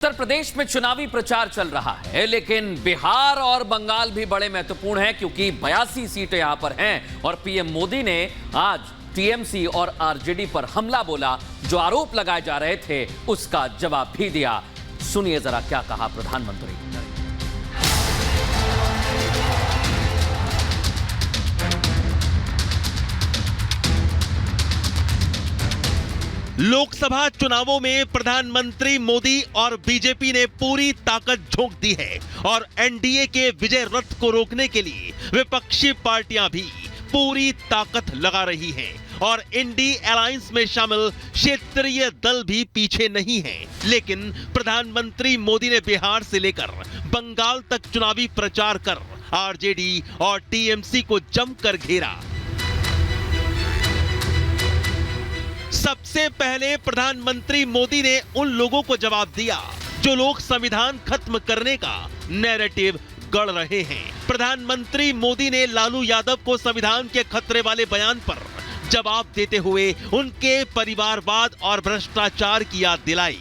उत्तर प्रदेश में चुनावी प्रचार चल रहा है, लेकिन बिहार और बंगाल भी बड़े महत्वपूर्ण हैं क्योंकि 82 सीटें यहां पर हैं और पीएम मोदी ने आज टीएमसी और आरजेडी पर हमला बोला। जो आरोप लगाए जा रहे थे उसका जवाब भी दिया। सुनिए जरा क्या कहा प्रधानमंत्री। लोकसभा चुनावों में प्रधानमंत्री मोदी और बीजेपी ने पूरी ताकत झोंक दी है और एनडीए के विजय रथ को रोकने के लिए विपक्षी पार्टियां भी पूरी ताकत लगा रही हैं और इंडी अलायंस में शामिल क्षेत्रीय दल भी पीछे नहीं हैं। लेकिन प्रधानमंत्री मोदी ने बिहार से लेकर बंगाल तक चुनावी प्रचार कर आरजेडी और टीएमसी को जमकर घेरा। सबसे पहले प्रधानमंत्री मोदी ने उन लोगों को जवाब दिया जो लोग संविधान खत्म करने का नैरेटिव गढ़ रहे हैं। प्रधानमंत्री मोदी ने लालू यादव को संविधान के खतरे वाले बयान पर जवाब देते हुए उनके परिवारवाद और भ्रष्टाचार की याद दिलाई।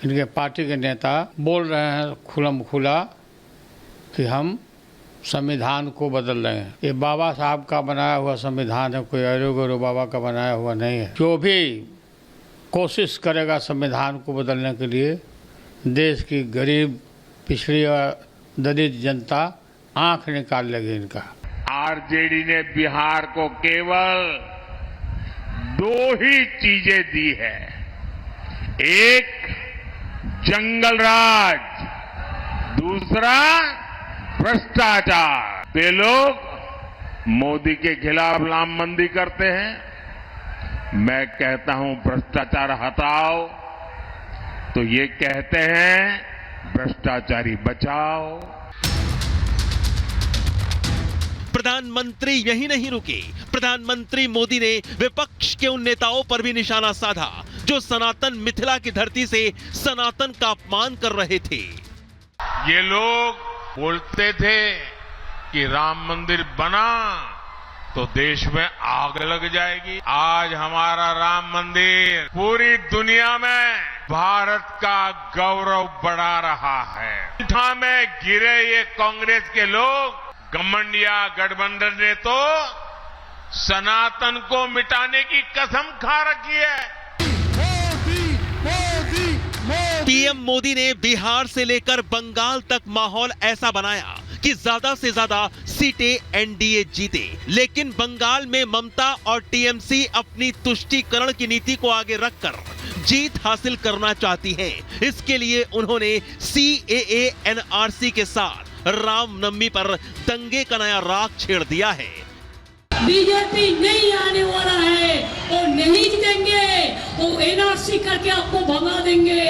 इनके पार्टी के नेता बोल रहे हैं खुलम खुला कि हम संविधान को बदल रहे हैं। ये बाबा साहब का बनाया हुआ संविधान है, कोई अरो गरो बाबा का बनाया हुआ नहीं है। जो भी कोशिश करेगा संविधान को बदलने के लिए, देश की गरीब पिछड़ी और दलित जनता आंख निकाल लेगी इनका। आरजेडी ने बिहार को केवल दो ही चीजें दी है, एक जंगल राज, दूसरा भ्रष्टाचार। वे लोग मोदी के खिलाफ लामबंदी करते हैं। मैं कहता हूं भ्रष्टाचार हटाओ, तो ये कहते हैं भ्रष्टाचारी बचाओ। प्रधानमंत्री यही नहीं रुके। प्रधानमंत्री मोदी ने विपक्ष के उन नेताओं पर भी निशाना साधा जो सनातन मिथिला की धरती से सनातन का अपमान कर रहे थे। ये लोग बोलते थे कि राम मंदिर बना तो देश में आग लग जाएगी। आज हमारा राम मंदिर पूरी दुनिया में भारत का गौरव बढ़ा रहा है। इंठा में गिरे ये कांग्रेस के लोग, घमंडिया गठबंधन ने तो सनातन को मिटाने की कसम खा रखी है। पीएम मोदी ने बिहार से लेकर बंगाल तक माहौल ऐसा बनाया कि ज्यादा से ज्यादा सीटें एनडीए जीते। लेकिन बंगाल में ममता और टीएमसी अपनी तुष्टीकरण की नीति को आगे रखकर जीत हासिल करना चाहती हैं। इसके लिए उन्होंने सीएए एनआरसी के साथ रामनवमी पर दंगे का नया राग छेड़ दिया है। बीजेपी नहीं आने वाला है और नहीं जीतेंगे, वो एनआरसी करके आपको भगा देंगे।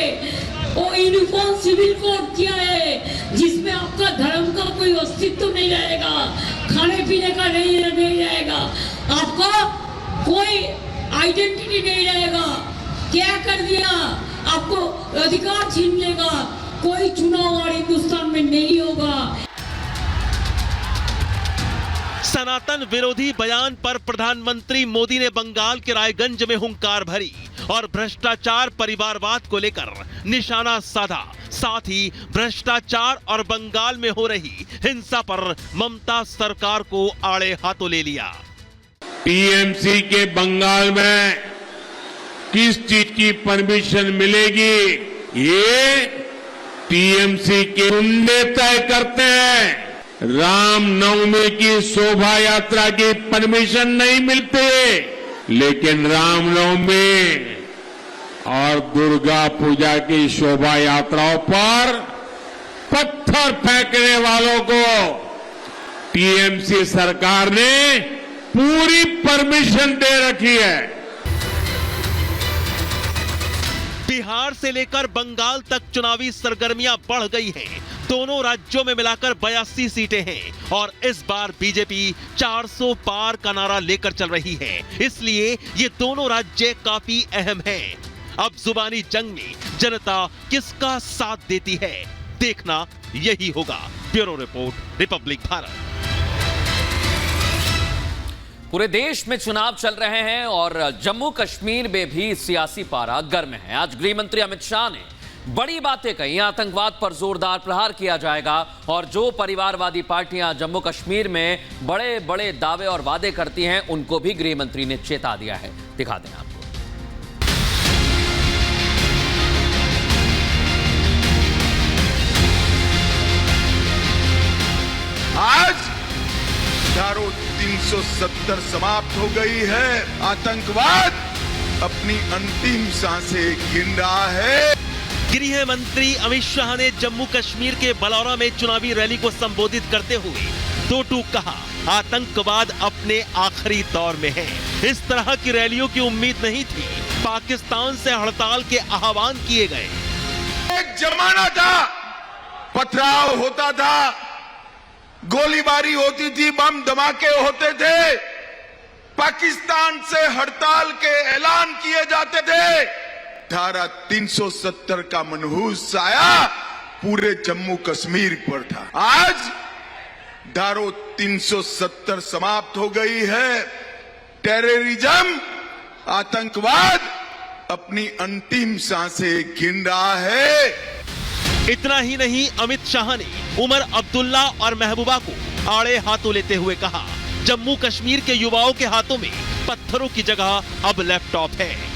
वो यूनिफॉर्म सिविल कोड किया है जिसमें आपका धर्म का कोई अस्तित्व नहीं रहेगा, खाने पीने का नहीं रहेगा, आपका कोई आइडेंटिटी नहीं रहेगा। क्या कर दिया, आपको अधिकार छीन लेगा। कोई चुनाव और हिंदुस्तान में नहीं होगा। सनातन विरोधी बयान पर प्रधानमंत्री मोदी ने बंगाल के रायगंज में हुंकार भरी और भ्रष्टाचार परिवारवाद को लेकर निशाना साधा। साथ ही भ्रष्टाचार और बंगाल में हो रही हिंसा पर ममता सरकार को आड़े हाथों ले लिया। टीएमसी के बंगाल में किस चीज की परमिशन मिलेगी, ये टीएमसी के गुंडे तय करते हैं। रामनवमी की शोभा यात्रा की परमिशन नहीं मिलती, लेकिन रामनवमी और दुर्गा पूजा की शोभा यात्राओं पर पत्थर फेंकने वालों को टीएमसी सरकार ने पूरी परमिशन दे रखी है। बिहार से लेकर बंगाल तक चुनावी सरगर्मियां बढ़ गई हैं। दोनों राज्यों में मिलाकर 82 सीटें हैं और इस बार बीजेपी 400 पार का नारा लेकर चल रही है। इसलिए ये दोनों राज्य काफी अहम हैं। अब जुबानी जंग में जनता किसका साथ देती है, देखना यही होगा। Bureau report, Republic Bharat. पूरे देश में चुनाव चल रहे हैं और जम्मू कश्मीर में भी सियासी पारा गर्म है। आज गृह मंत्री अमित शाह ने बड़ी बातें कही, आतंकवाद पर जोरदार प्रहार किया जाएगा और जो परिवारवादी पार्टियां जम्मू कश्मीर में बड़े बड़े दावे और वादे करती हैं उनको भी गृह मंत्री ने चेता दिया है। दिखा दें आपको। आज धारा 370 समाप्त हो गई है। आतंकवाद अपनी अंतिम सांसें गिन रहा है। गृह मंत्री अमित शाह ने जम्मू कश्मीर के बलौरा में चुनावी रैली को संबोधित करते हुए दो टूक कहा, आतंकवाद अपने आखिरी दौर में है। इस तरह की रैलियों की उम्मीद नहीं थी। पाकिस्तान से हड़ताल के आह्वान किए गए। एक जमाना था, पथराव होता था, गोलीबारी होती थी, बम धमाके होते थे, पाकिस्तान से हड़ताल के ऐलान किए जाते थे। धारा 370 का मनहूस साया पूरे जम्मू कश्मीर पर था। आज धारा 370 समाप्त हो गई है। टेररिज्म, आतंकवाद अपनी अंतिम सांसें गिन रहा है। इतना ही नहीं, अमित शाह ने उमर अब्दुल्ला और महबूबा को आड़े हाथों लेते हुए कहा, जम्मू कश्मीर के युवाओं के हाथों में पत्थरों की जगह अब लैपटॉप है।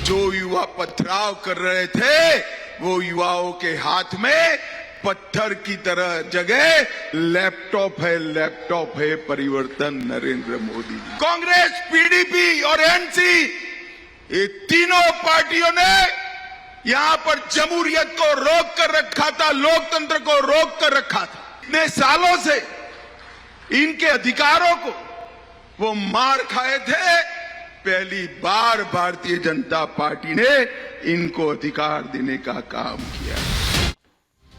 जो युवा पथराव कर रहे थे वो युवाओं के हाथ में पत्थर की तरह जगह लैपटॉप है परिवर्तन नरेंद्र मोदी। कांग्रेस, पीडीपी और एनसी, ये तीनों पार्टियों ने यहां पर जमहूरियत को रोक कर रखा था, लोकतंत्र को रोक कर रखा था। इतने सालों से इनके अधिकारों को वो मार खाए थे। पहली बार भारतीय जनता पार्टी ने इनको अधिकार देने का काम किया।